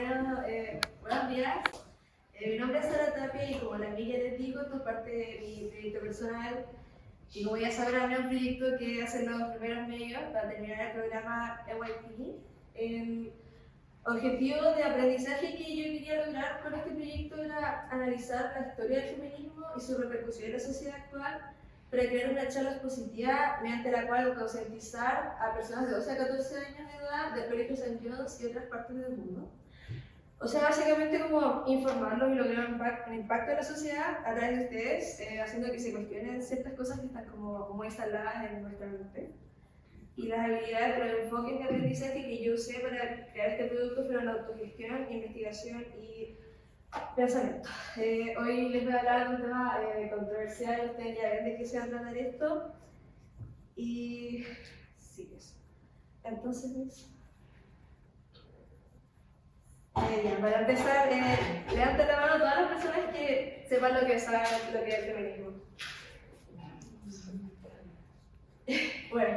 Buenos días. Mi nombre es Sara Tapia y como la amiga les digo, esto es parte de mi proyecto personal. Y como ya sabrán, es un proyecto que hacen los primeros medios para terminar el programa EYP. El objetivo de aprendizaje que yo quería lograr con este proyecto era analizar la historia del feminismo y su repercusión en la sociedad actual para crear una charla expositiva mediante la cual concientizar a personas de 12 a 14 años de edad del Colegio St. John's y otras partes del mundo. O sea, básicamente como informarlos y lograr un impacto en la sociedad a través de ustedes, haciendo que se cuestionen ciertas cosas que están como instaladas en nuestra mente. Y las habilidades de los enfoques de aprendizaje que yo usé para crear este producto fueron la autogestión, investigación y pensamiento. Hoy les voy a hablar de un tema controversial, ustedes ya ven de qué se va a tratar esto. Y sí, eso. Entonces, bien, para empezar, levanten la mano todas las personas que sepan lo que es el feminismo. Bueno,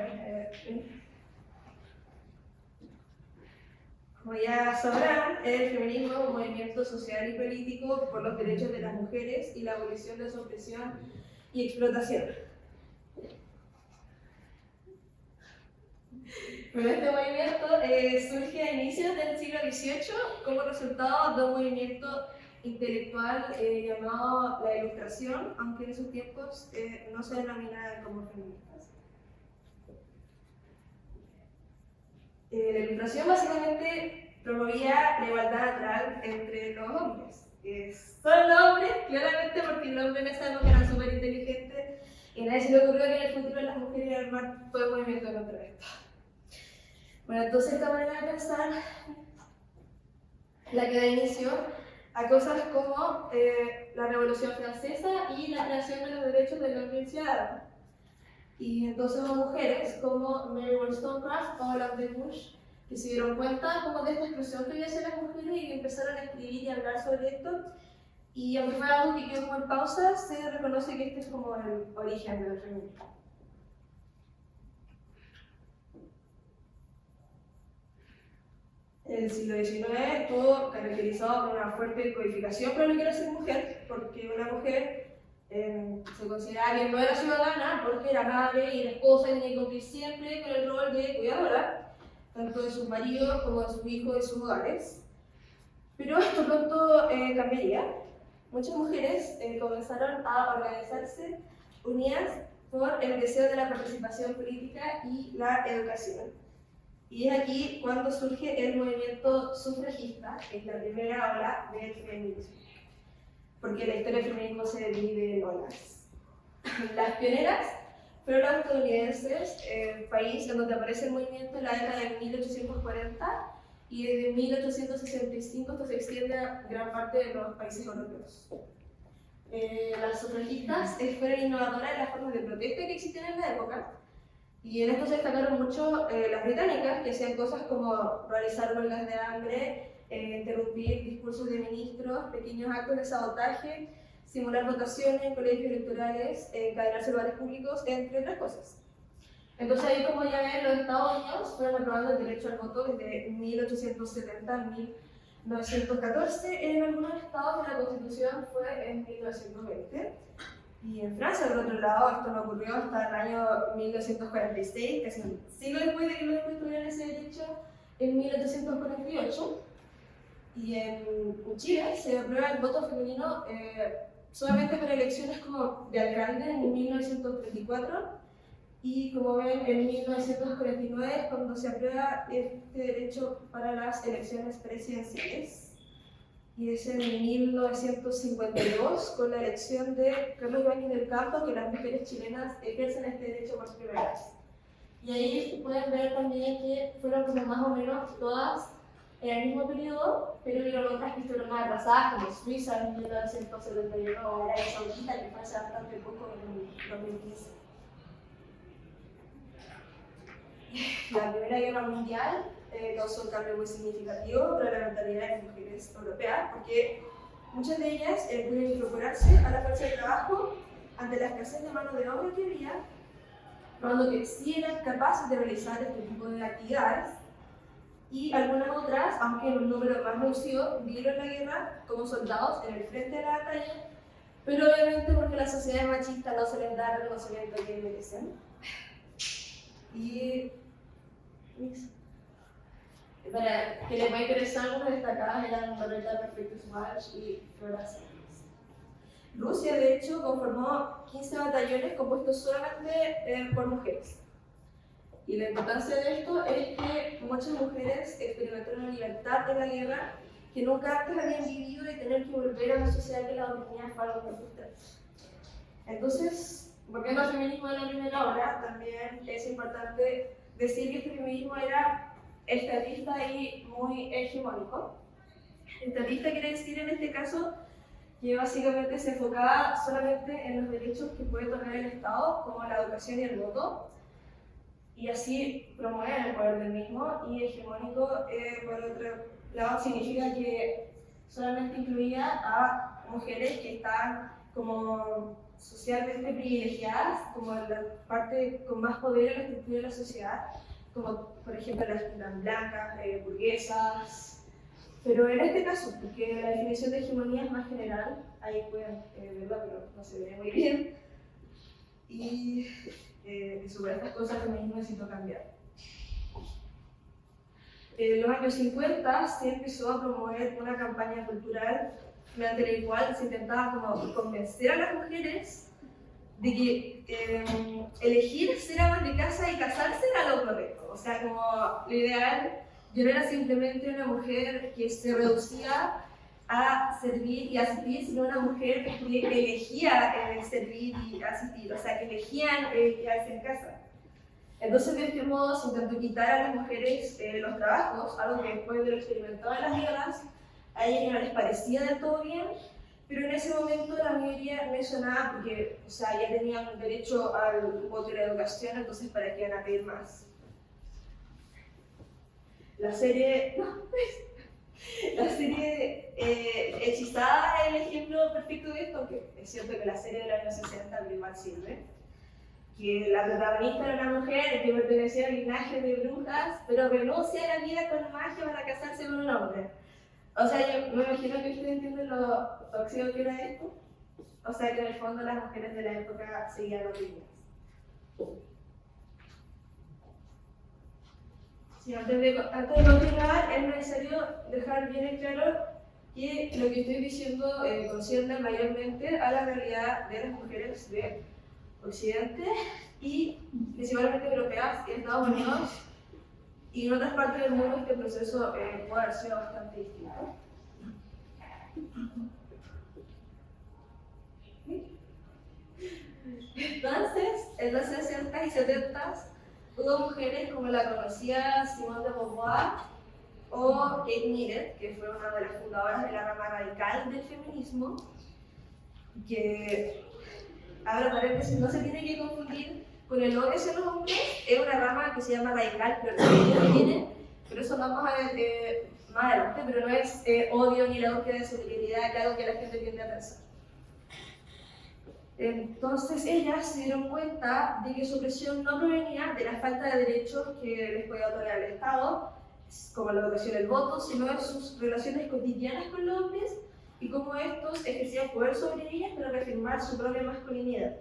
como ya sabrán, el feminismo es un movimiento social y político por los derechos de las mujeres y la abolición de su opresión y explotación. Bueno, este movimiento surge a inicios del siglo XVIII como resultado de un movimiento intelectual llamado la Ilustración, aunque en esos tiempos no se denominaban como feministas. La Ilustración básicamente promovía la igualdad natural entre los hombres. Son los hombres, claramente, porque los hombres en esa época eran súper inteligentes y a nadie se le ocurrió que en el futuro las mujeres iban a armar todo el movimiento contra esto. Bueno, entonces esta manera de pensar la que da inicio a cosas como la Revolución Francesa y la creación de los derechos del hombre y ciudadano. Y entonces hubo mujeres como Mary Wollstonecraft o Laura Bush que se dieron cuenta como de esta exclusión que había hacia las mujeres y que empezaron a escribir y a hablar sobre esto. Y aunque fue algo que quedó como en pausa, se reconoce que este es como el origen del feminismo. El siglo XIX estuvo caracterizado por una fuerte codificación para lo que era ser mujer, porque una mujer se consideraba que no era ciudadana porque era madre y era esposa y tenía que cumplir siempre con el rol de cuidadora, tanto de sus maridos como de sus hijos y de sus hogares. Pero esto pronto cambiaría. Muchas mujeres comenzaron a organizarse unidas por el deseo de la participación política y la educación. Y es aquí cuando surge el movimiento sufragista, que es la primera ola del feminismo. Porque la historia del feminismo se divide en olas. Las pioneras fueron los estadounidenses, el país en donde aparece el movimiento en la década de 1840 y desde 1865 esto se extiende a gran parte de los países europeos. Las sufragistas fueron innovadoras en las formas de protesta que existían en la época. Y en esto se destacaron mucho las británicas, que hacían cosas como realizar huelgas de hambre, interrumpir discursos de ministros, pequeños actos de sabotaje, simular votaciones en colegios electorales, encadenar celulares públicos, entre otras cosas. Entonces ahí, como ya ven, los Estados Unidos fueron aprobando el derecho al voto desde 1870 a 1914. En algunos estados la Constitución fue en 1920. Y en Francia, por otro lado, esto no ocurrió hasta el año 1946, casi un siglo después de que los hombres tuvieran ese derecho, en 1848. Y en Chile se aprueba el voto femenino solamente para elecciones como de alcalde en 1934. Y como ven, en 1949 es cuando se aprueba este derecho para las elecciones presidenciales. Y es en 1952, con la elección de Carlos Ibáñez del Campo, que las mujeres chilenas ejercen este derecho por primera vez. Y ahí pueden ver también que fueron como más o menos todas en el mismo periodo, pero hubieron otras que estuvieron más atrasadas, como Suiza en 1971 o Arabia Saudita, que fue hace bastante poco, en 2015. La Primera Guerra Mundial causó un cambio muy significativo para la mentalidad de las mujeres europeas, porque muchas de ellas pudieron incorporarse a la fuerza de trabajo ante la escasez de mano de obra que había, probando que sí eran capaces de realizar este tipo de actividades y algunas otras, aunque en un número más reducido, vivieron la guerra como soldados en el frente de la batalla, pero obviamente porque las sociedades machistas no se les da el reconocimiento que merecen. Y para que les va a interesar, algunas destacadas eran Loretta Perfectus y Flora Sánchez. Rusia, de hecho, conformó 15 batallones compuestos solamente por mujeres. Y la importancia de esto es que muchas mujeres experimentaron libertad en la guerra que nunca antes habían vivido y tener que volver a una sociedad que la oprimía fue algo muy frustrante. Entonces, volviendo al feminismo de la primera hora, también es importante decir que este feminismo era estatista y muy hegemónico. Estatista quiere decir en este caso que básicamente se enfocaba solamente en los derechos que puede otorgar el Estado, como la educación y el voto, y así promover el poder del mismo. Y hegemónico, por otro lado, significa que solamente incluía a mujeres que estaban como socialmente privilegiadas, como la parte con más poder en la estructura de la sociedad, como por ejemplo las blancas, burguesas. Pero en este caso, porque la definición de hegemonía es más general, ahí pueden verla, pero no se ve muy bien. Y sobre estas cosas el feminismo necesitó cambiar. En los años 50 se empezó a promover una campaña cultural mediante la cual se intentaba como convencer a las mujeres de que elegir ser amas de casa y casarse era lo correcto. O sea, como lo ideal, yo no era simplemente una mujer que se reducía a servir y asistir, sino una mujer que elegía servir y asistir, o sea, que elegían quedarse en casa. Entonces, de este modo, se intentó quitar a las mujeres los trabajos, algo que después de lo experimentado en las guerras, a ellas no les parecía del todo bien, pero en ese momento la mayoría no hizo nada porque, o sea, ya tenían derecho al voto y la educación, entonces ¿para qué iban a pedir más? La serie Hechizada es el ejemplo perfecto de esto, aunque es cierto que la serie de los años 60 igual sirve. Que la protagonista era una mujer que pertenecía al linaje de brujas, pero renuncia a la vida con magia para casarse con un hombre. O sea, yo me imagino que ustedes entienden lo tóxico que era esto. O sea, que en el fondo las mujeres de la época seguían oprimidas. Sí, antes de continuar, es necesario dejar bien en claro que lo que estoy diciendo concierne mayormente a la realidad de las mujeres de Occidente y principalmente europeas y Estados Unidos, y en otras partes del mundo este proceso puede haber sido bastante distinto. Entonces, en los 60s y 70s hubo mujeres como la conocida Simone de Beauvoir o Kate Millett, que fue una de las fundadoras de la rama radical del feminismo, que, abro paréntesis, no se tiene que confundir con el odio hacia los hombres, es una rama que se llama radical, pero pero eso lo vamos a ver más adelante, pero no es odio ni la búsqueda de solidaridad, que es algo que la gente tiende a pensar. Entonces ellas se dieron cuenta de que su opresión no provenía de la falta de derechos que les podía otorgar el Estado, como la educación y el voto, sino de sus relaciones cotidianas con los hombres y cómo estos ejercían poder sobre ellas para reafirmar su propia masculinidad.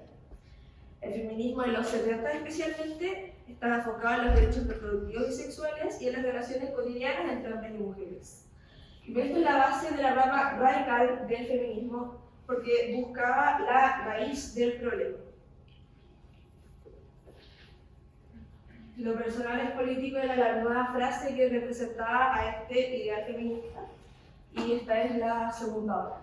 El feminismo de los 70 especialmente estaba enfocado en los derechos reproductivos y sexuales y en las relaciones cotidianas entre hombres y mujeres. Y esto es la base de la rama radical del feminismo, porque buscaba la raíz del problema. Lo personal es político era la nueva frase que representaba a este ideal feminista, y esta es la segunda hora.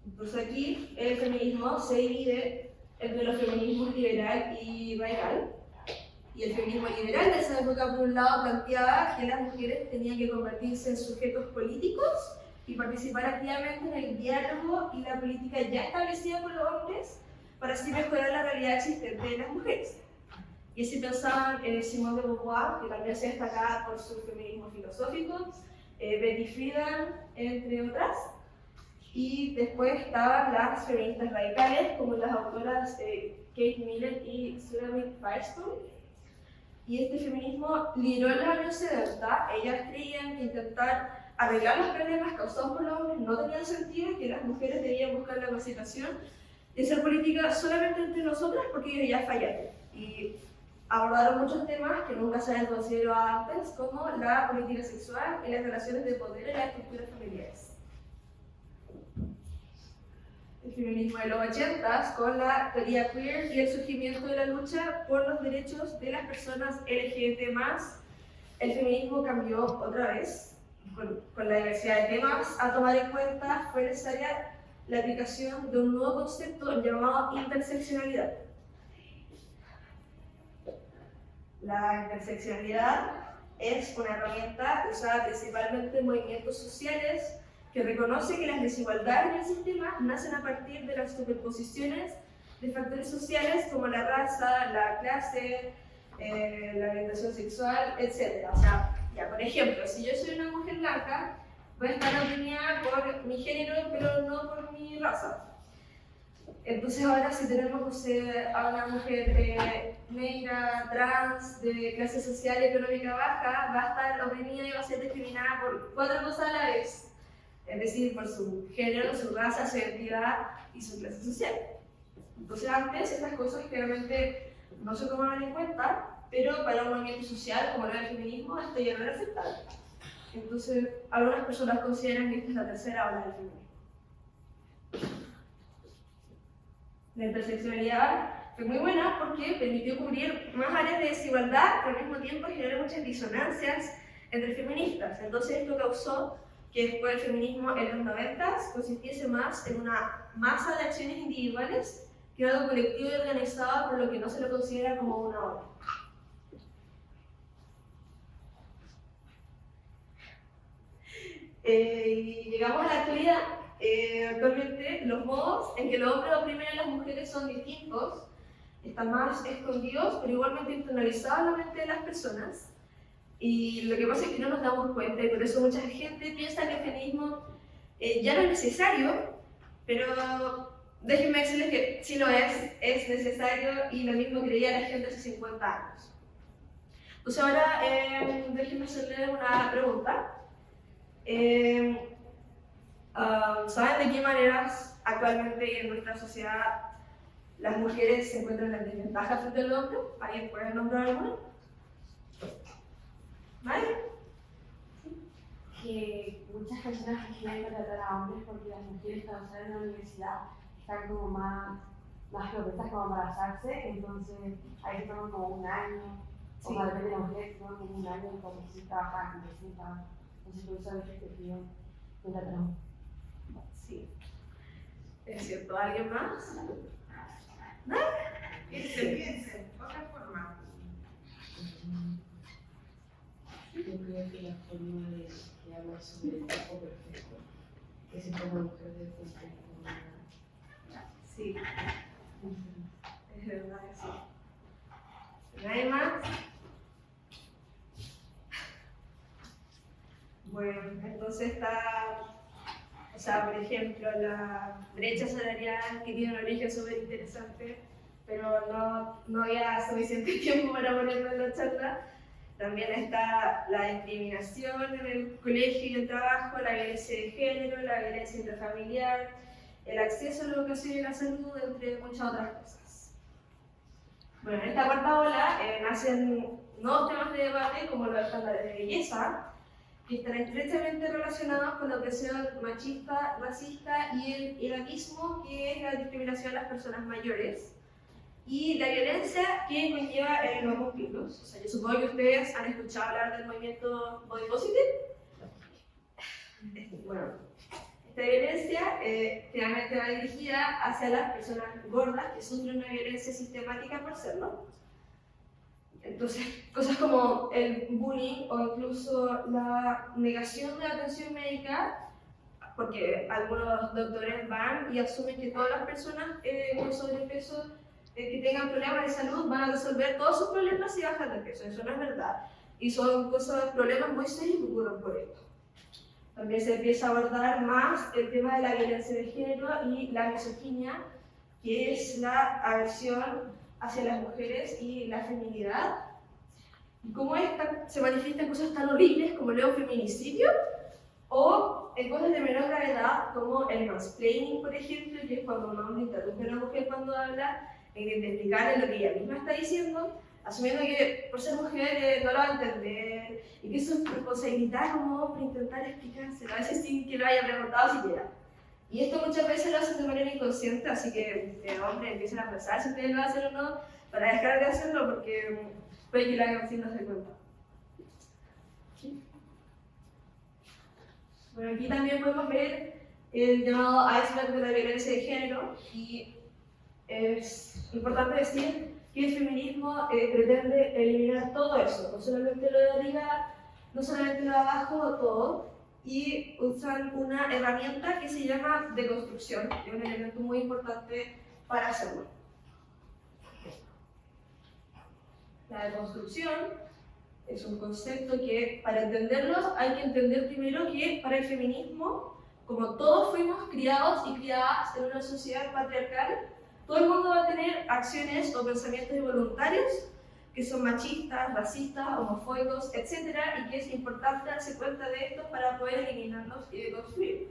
Entonces aquí el feminismo se divide entre los feminismos liberal y radical. Y el feminismo liberal de esa época, por un lado, planteaba que las mujeres tenían que convertirse en sujetos políticos y participar activamente en el diálogo y la política ya establecida por los hombres para así mejorar la realidad existente de las mujeres. Y así pensaban Simone de Beauvoir, que también se destacaba por su feminismo filosófico, Betty Friedan, entre otras. Y después estaban las feministas radicales, como las autoras Kate Kate Millett y Sulamit Firestone. Y este feminismo lideró en los años 70. Ellas creían que intentar arreglar los problemas causados por los hombres no tenía sentido y que las mujeres debían buscar la emancipación y hacer política solamente entre nosotras porque ellos ya fallaron. Y abordaron muchos temas que nunca se habían considerado antes, como la política sexual y las relaciones de poder en las estructuras familiares. El feminismo de los 80s, con la teoría queer y el surgimiento de la lucha por los derechos de las personas LGBT+, el feminismo cambió otra vez. Con la diversidad de temas a tomar en cuenta, fue necesaria la aplicación de un nuevo concepto llamado interseccionalidad. La interseccionalidad es una herramienta usada principalmente en movimientos sociales que reconoce que las desigualdades en el sistema nacen a partir de las superposiciones de factores sociales como la raza, la clase, la orientación sexual, etc. O sea, ya, por ejemplo, si yo soy una mujer blanca, voy a estar oprimida por mi género, pero no por mi raza. Entonces ahora si tenemos, no sé, a una mujer negra, trans, de clase social y económica baja, va a estar oprimida y va a ser discriminada por 4 cosas a la vez. Es decir, por su género, su raza, su identidad y su clase social. Entonces antes estas cosas claramente no se tomaban en cuenta, pero para un movimiento social como el feminismo esto ya no era aceptable. Entonces algunas personas consideran que esta es la tercera ola del feminismo. La interseccionalidad fue muy buena porque permitió cubrir más áreas de desigualdad, pero al mismo tiempo generó muchas disonancias entre feministas. Entonces esto causó que después el feminismo en los 90s consistiese más en una masa de acciones individuales que algo colectivo y organizado, por lo que no se lo considera como una ola. Y llegamos a la actualidad. Actualmente los modos en que los hombres oprimen a las mujeres son distintos, están más escondidos, pero igualmente internalizados en la mente de las personas. Y lo que pasa es que no nos damos cuenta y por eso mucha gente piensa que el feminismo ya no es necesario, pero déjenme decirles que sí lo es necesario y lo mismo creía la gente hace 50 años. Entonces ahora déjenme hacerle una pregunta. ¿Saben de qué maneras actualmente en nuestra sociedad las mujeres se encuentran en desventaja frente al hombre? ¿Alguien puede nombrar alguna? ¿Vale? Que muchas personas quieren contratar a hombres porque las mujeres cuando salen de la universidad están como más propuestas como para embarazarse, entonces ahí se toman como un año, o sea, depende de la mujer, se toman como un año como si trabajan, entonces por eso a veces te piden contratar a hombres. Sí. ¿Es cierto? ¿Alguien más? ¿No? Piensen, otra forma. Yo creo que la forma de que habla sobre el cuerpo perfecto, que se toma mujer de frente como una... Sí, es verdad que sí. ¿Nadie más? Bueno, entonces está, o sea, por ejemplo, la brecha salarial, que tiene un origen súper interesante, pero no había suficiente tiempo para ponerlo en la charla. También está la discriminación en el colegio y el trabajo, la violencia de género, la violencia intrafamiliar, el acceso a la educación y la salud, entre muchas otras cosas. Bueno, en esta cuarta ola nacen nuevos temas de debate como los estándares de belleza, que están estrechamente relacionados con la opresión machista, racista y el edadismo, que es la discriminación a las personas mayores, y la violencia que conlleva los músculos. O sea, yo supongo que ustedes han escuchado hablar del movimiento Body Positive. Bueno, esta violencia generalmente va dirigida hacia las personas gordas que sufren una violencia sistemática por serlo. Entonces, cosas como el bullying o incluso la negación de la atención médica, porque algunos doctores van y asumen que todas las personas con sobrepeso que tengan problemas de salud van a resolver todos sus problemas si bajan de peso. Eso no es verdad. Y son problemas muy serios que ocurren por esto. También se empieza a abordar más el tema de la violencia de género y la misoginia, que es la aversión hacia las mujeres y la feminidad, y cómo esta se manifiesta en cosas tan horribles como el feminicidio, o en cosas de menor gravedad como el mansplaining, por ejemplo, que es cuando un hombre interrumpe a una mujer cuando habla, en vez de explicarle lo que ella misma está diciendo, asumiendo que por ser mujer no lo va a entender, y que eso es responsabilidad como hombre intentar explicárselo, a veces sin que lo haya preguntado siquiera. Y esto muchas veces lo hacen de manera inconsciente, así que hombre, empiecen a pensar si ustedes lo hacen o no, para dejar de hacerlo, porque puede que lo hagan sin darse cuenta. ¿Sí? Bueno, aquí también podemos ver el llamado iceberg de la violencia de género, y es importante decir que el feminismo pretende eliminar todo eso, no solamente lo de arriba, no solamente lo de abajo, todo, y usan una herramienta que se llama deconstrucción, que es un elemento muy importante para hacerlo. La deconstrucción es un concepto que, para entenderlo, hay que entender primero que para el feminismo, como todos fuimos criados y criadas en una sociedad patriarcal, todo el mundo va a tener acciones o pensamientos involuntarios que son machistas, racistas, homofóbicos, etc. Y que es importante darse cuenta de esto para poder eliminarlos y deconstruirlos.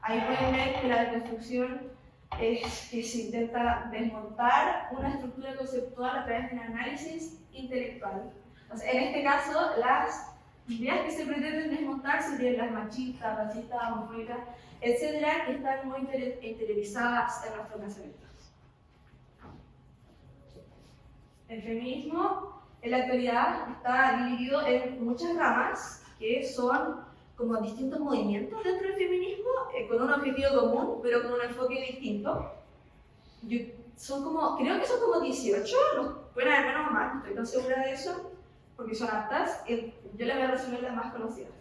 Ahí pueden ver que la deconstrucción es que se intenta desmontar una estructura conceptual a través de un análisis intelectual. Entonces, en este caso, las ideas que se pretenden desmontar serían las machistas, racistas, homofóbicas, etc., que están muy interiorizadas en nuestro pensamiento. El feminismo en la actualidad está dividido en muchas ramas que son como distintos movimientos dentro del feminismo con un objetivo común pero con un enfoque distinto. Creo que son como 18, pueden haber menos o más, no estoy tan segura de eso porque son hartas. Yo les voy a resumir las más conocidas.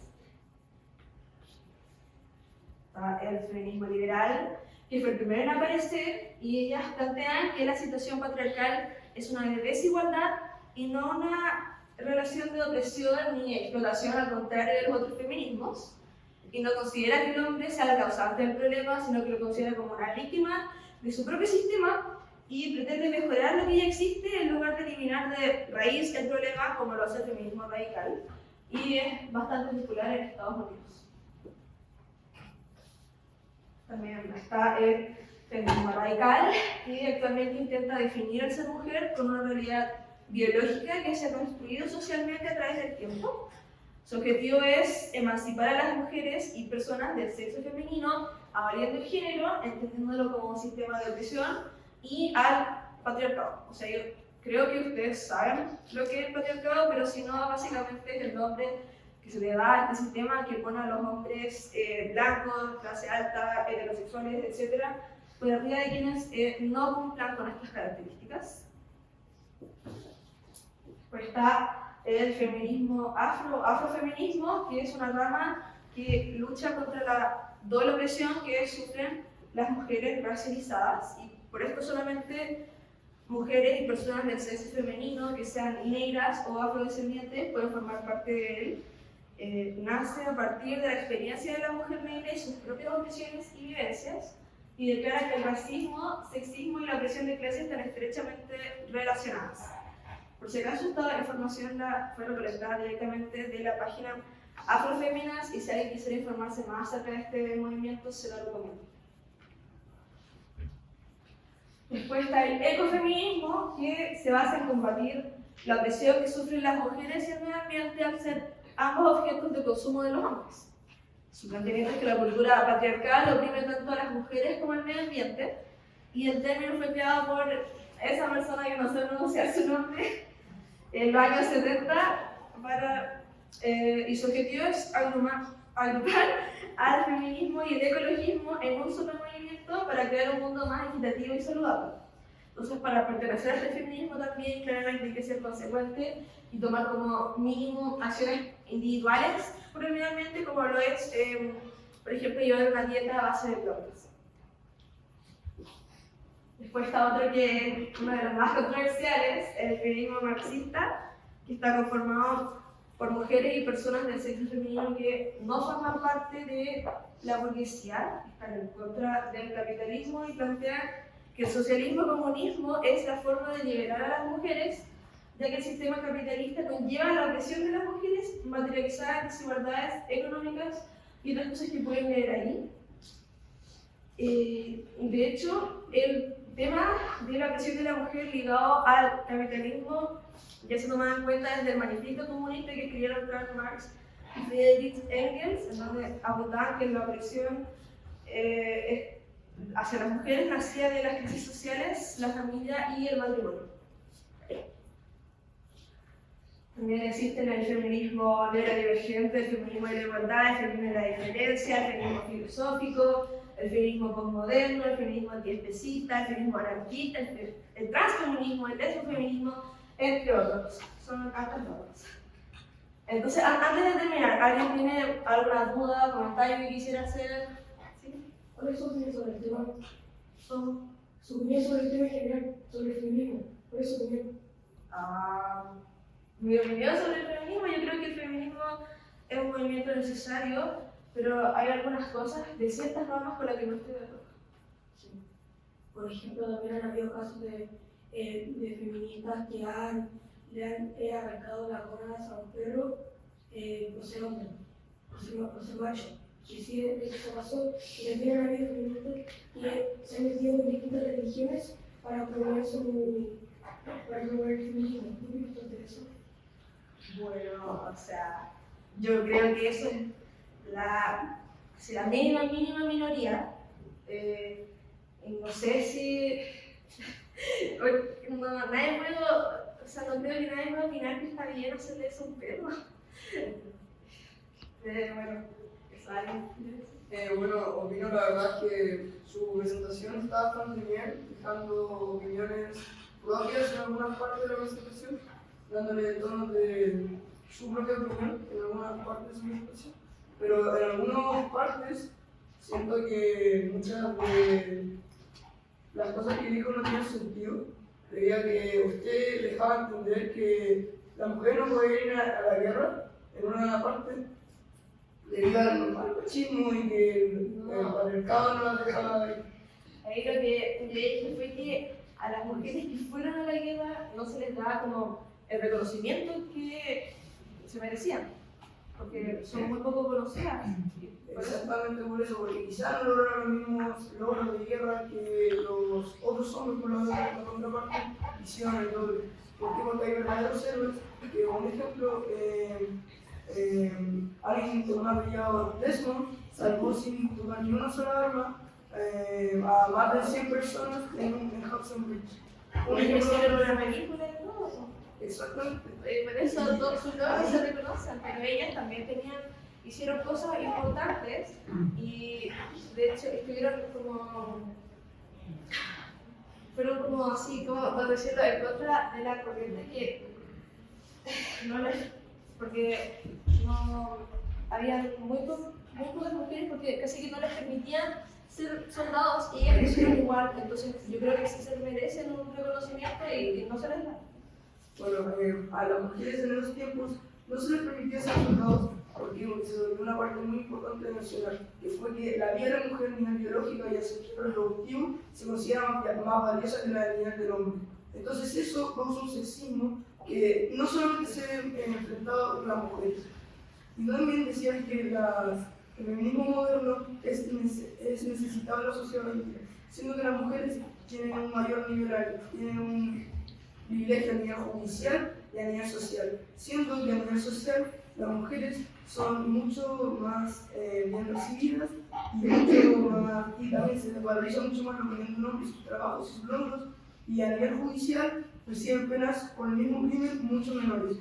Está el feminismo liberal, que fue el primero en aparecer, y ellas plantean que la situación patriarcal es una desigualdad y no una relación de opresión ni explotación, al contrario de los otros feminismos, y no considera que el hombre sea el causante del problema, sino que lo considera como una víctima de su propio sistema y pretende mejorar lo que ya existe en lugar de eliminar de raíz el problema, como lo hace el feminismo radical, y es bastante popular en Estados Unidos. También está el feminismo radical, que actualmente intenta definir al ser mujer con una realidad biológica que se ha construido socialmente a través del tiempo. Su objetivo es emancipar a las mujeres y personas del sexo femenino, aboliendo el género, entendiéndolo como un sistema de opresión, y al patriarcado. O sea, yo creo que ustedes saben lo que es el patriarcado, pero si no, básicamente es el nombre que se le da a este sistema que pone a los hombres blancos, clase alta, heterosexuales, etc., por arriba de quienes no cumplan con estas características. Pues está el feminismo afrofeminismo, que es una rama que lucha contra la doble opresión que sufren las mujeres racializadas, y por esto solamente mujeres y personas del sexo femenino que sean negras o afrodescendientes pueden formar parte de él. Nace a partir de la experiencia de la mujer negra y sus propias opresiones y vivencias, y declara que el racismo, sexismo y la opresión de clase están estrechamente relacionadas. Por si acaso, esta información fue recolectada directamente de la página Afrofeminas, y si alguien quisiera informarse más acerca de este movimiento, se lo recomiendo. Después está el ecofeminismo, que se basa en combatir la opresión que sufren las mujeres y el medio ambiente al ser ambos objetos de consumo de los hombres. Su planteamiento es que la cultura patriarcal oprime tanto a las mujeres como al medio ambiente, y el término fue creado por esa persona que no sé pronunciar su nombre en los años 70 y su objetivo es agrupar al feminismo y el ecologismo en un solo movimiento para crear un mundo más equitativo y saludable. Entonces, para pertenecer a este feminismo también claramente hay que ser consecuente y tomar como mínimo acciones individuales por el medio ambiente, como lo es, por ejemplo, llevar una dieta a base de plantas. Después está otro que es uno de los más controversiales, el feminismo marxista, que está conformado por mujeres y personas del sexo femenino que no forman parte de la burguesía, están en contra del capitalismo y plantean que el socialismo-comunismo es la forma de liberar a las mujeres, ya que el sistema capitalista conlleva la opresión de las mujeres, materializar desigualdades económicas y otras cosas que pueden leer ahí. De hecho, el tema de la opresión de la mujer ligado al capitalismo ya se tomaba en cuenta desde el manifiesto comunista que escribieron Karl Marx y Friedrich Engels, en donde abordaban que la opresión hacia las mujeres nacía de las crisis sociales, la familia y el matrimonio. También existen el feminismo neurodivergente, el feminismo de la igualdad, el feminismo de la diferencia, el feminismo filosófico, el feminismo postmoderno, el feminismo antiespecista, el feminismo anarquista, el transfeminismo, el lesbofeminismo, entre otros. Son hartas normas. Entonces, antes de terminar, ¿alguien tiene alguna duda, comentario que quisiera hacer? ¿Sí? ¿Cuál es su opinión sobre el tema? Su opinión sobre el tema en general, sobre el feminismo. ¿Cuál es su opinión? Mi opinión sobre el feminismo, yo creo que el feminismo es un movimiento necesario, pero hay algunas cosas de ciertas normas con las que no estoy de acuerdo. Sí. Por ejemplo, también han habido casos de feministas que le han arrancado las gónadas a un perro por ser hombre, por ser macho. Y sí, de eso pasó. Y también han habido feministas que se han metido en distintas religiones para promover el feminismo. ¿Qué opinas de eso? Bueno, o sea, yo creo que eso es la mínima minoría. No sé si. No, nadie puede. O sea, no creo que nadie pueda opinar que está bien hacerle eso a un perro. Bueno, eso alguien. Bueno, opino la verdad que su presentación está bastante bien, dejando opiniones propias en algunas partes de la presentación, dándole tonos de su propia opinión en algunas partes de su presentación, pero en algunas partes siento que muchas de las cosas que dijo no tienen sentido, debido a que usted dejaba entender que la mujer no podía ir a la guerra en una parte debido al machismo y que el patriarcado no las dejaba ir. Ahí lo que yo dije fue que a las mujeres que fueron a la guerra no se les daba como el reconocimiento que se merecían, porque son muy poco conocidas. Exactamente por eso, porque quizás no lograron los mismos logros de guerra que los otros hombres por la contraparte hicieron el doble. ¿Por qué? Porque hay verdaderos héroes que, por ejemplo, alguien con un apellido Desmond salvó sin tocar ni una sola arma a más de 100 personas en Hudson Bridge. Un ejemplo de una película y todo eso. Exactamente. Por eso todos sus logros se reconocen, pero ellas también hicieron cosas importantes y de hecho fueron como así, como por decirlo, en contra de la corriente que porque no había muy pocas mujeres porque casi que no les permitían ser soldados y ellas lo hicieron igual, entonces yo creo que sí se merecen un reconocimiento y no se les da. Bueno, a las mujeres en esos tiempos no se les permitía ser soldados porque se volvió una parte muy importante de mencionar, que fue que la vida de la mujer a nivel biológico y el sexo reproductivo se considera más valiosa que la dignidad del hombre. Entonces eso causa un sexismo que no solamente se ve enfrentado con las mujeres, y también decían que el feminismo moderno es necesitado en la sociedad hoy en día, siendo que las mujeres tienen un mayor nivel, tienen un privilegio a nivel judicial y a nivel social, siendo que a nivel social las mujeres son mucho más bien recibidas y también se les valoriza mucho más lo que tienen un hombre, sus trabajos y sus logros, y a nivel judicial reciben penas por el mismo crimen mucho menores.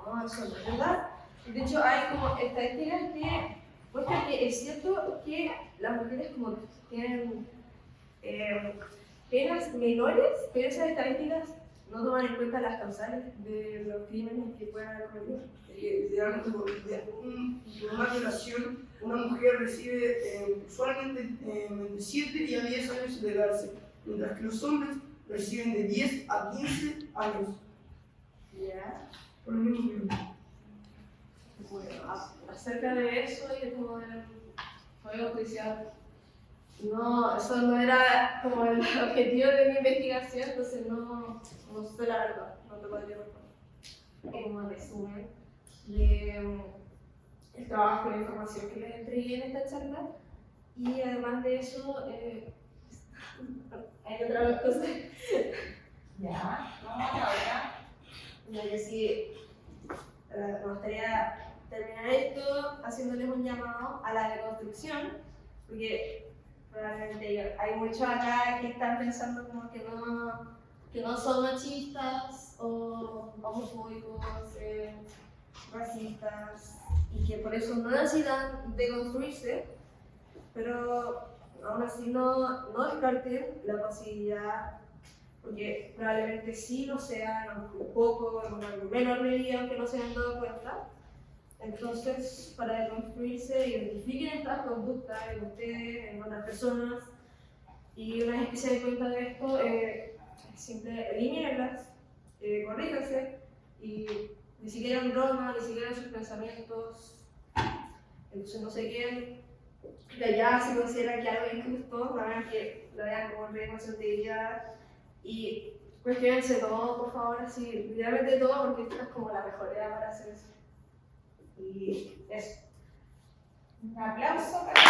No, eso no es verdad. De hecho, hay como estadísticas que muestran que es cierto que las mujeres como tienen penas menores, pero esas estadísticas no toman en cuenta las causales de los crímenes que pueden haber cometido. Literalmente por una violación, una mujer recibe usualmente entre 7 y a 10 años de cárcel, mientras que los hombres reciben de 10 a 15 años. Ya. Por el mismo crimen. Bueno, acerca de eso y de como del juego judicial, no, eso no era como el objetivo de mi investigación, entonces no sé la verdad, no te podría responder. Como resumen el trabajo y la información que les entregué en esta charla, y además de eso, hay otras cosas. Ya, vamos a ahora. Ya, yo sí, me gustaría terminar esto haciéndoles un llamado a la deconstrucción, porque probablemente hay muchos acá que están pensando como que no son machistas o homofóbicos, racistas, y que por eso no necesitan deconstruirse, pero aún así no descarten la posibilidad, porque probablemente sí lo sean, un poco, en una menor medida, aunque no se hayan dado cuenta. Entonces, para deconstruirse, identifiquen estas conductas en ustedes, en otras personas, y una vez que se den cuenta de esto, siempre elimínenlas, corríjanse, y ni siquiera en broma, ni siquiera en sus pensamientos. Entonces no se queden de allá si consideran que algo es injusto, hagan que lo vean como responsabilidad, y cuestionense todo, por favor, así, literalmente todo, porque esta es como la mejor idea para hacer eso. Y eso. Un aplauso para